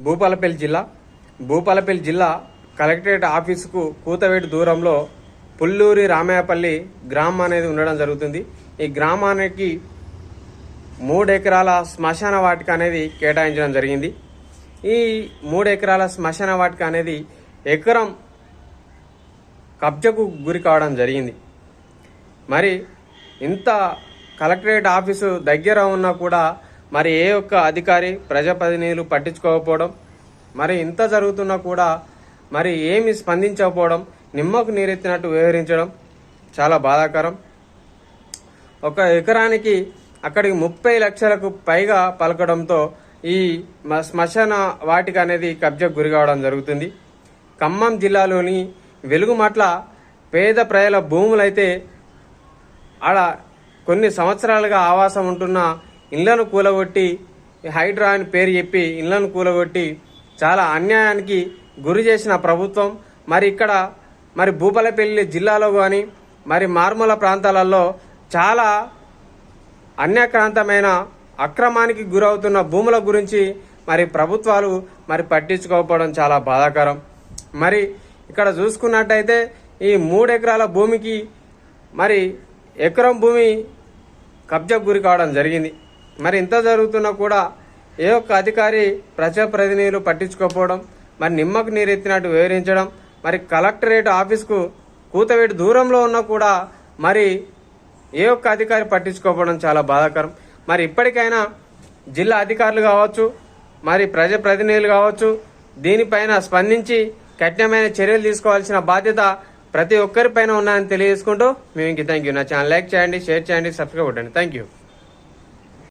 భూపాలపల్లి జిల్లా కలెక్టరేట్ ఆఫీసుకు కూతవేటు దూరంలో పుల్లూరి రామయ్యపల్లి గ్రామం అనేది ఉండడం జరుగుతుంది. ఈ గ్రామానికి 3 ఎకరాల శ్మశాన వాటిక అనేది కేటాయించడం జరిగింది. ఈ 3 ఎకరాల శ్మశాన వాటిక అనేది ఎకరం కబ్జకు గురి కావడం జరిగింది. మరి ఇంత కలెక్టరేట్ ఆఫీసు దగ్గర ఉన్నా కూడా మరి ఏ ఒక్క అధికారి ప్రజాప్రతినిధులు పట్టించుకోకపోవడం, మరి ఇంత జరుగుతున్నా కూడా మరి ఏమి స్పందించకపోవడం, నిమ్మకు నీరెత్తినట్టు వ్యవహరించడం చాలా బాధాకరం. ఒక ఎకరానికి అక్కడికి 30 లక్షలకు పైగా పలకడంతో ఈ శ్మశాన వాటిక అనేది కబ్జకు గురి కావడం జరుగుతుంది. ఖమ్మం జిల్లాలోని వెలుగుమట్ల పేద ప్రజల భూములైతే ఆడ కొన్ని సంవత్సరాలుగా ఆవాసం ఉంటున్న ఇళ్లను కూలగొట్టి హైడ్రా అని పేరు చెప్పి ఇళ్లను కూలగొట్టి చాలా అన్యాయానికి గురి చేసిన ప్రభుత్వం మరి ఇక్కడ మరి భూపాలపల్లి జిల్లాలో కానీ మరి మారుమూల ప్రాంతాలలో చాలా అన్యాక్రాంతమైన అక్రమానికి గురవుతున్న భూముల గురించి మరి ప్రభుత్వాలు మరి పట్టించుకోకపోవడం చాలా బాధాకరం. మరి ఇక్కడ చూసుకున్నట్టయితే ఈ 3 ఎకరాల భూమికి మరి ఎకరం భూమి కబ్జాకు గురి కావడం జరిగింది. మరి ఇంత జరుగుతున్నా కూడా ఏ ఒక్క అధికారి ప్రజాప్రతినిధులు పట్టించుకోకపోవడం, మరి నిమ్మకు నీరెత్తినట్టు వివరించడం, మరి కలెక్టరేట్ ఆఫీస్కు కూతవేటు దూరంలో ఉన్నా కూడా మరి ఏ ఒక్క అధికారి పట్టించుకోకపోవడం చాలా బాధాకరం. మరి ఇప్పటికైనా జిల్లా అధికారులు కావచ్చు, మరి ప్రజాప్రతినిధులు కావచ్చు, దీనిపైన స్పందించి కఠినమైన చర్యలు తీసుకోవాల్సిన బాధ్యత ప్రతి ఒక్కరిపైన ఉన్నాయని తెలియజేసుకుంటూ మేము థ్యాంక్ యూ. నా ఛానల్ లైక్ చేయండి, షేర్ చేయండి, సబ్స్క్రైబ్ కొట్టండి. Thank you.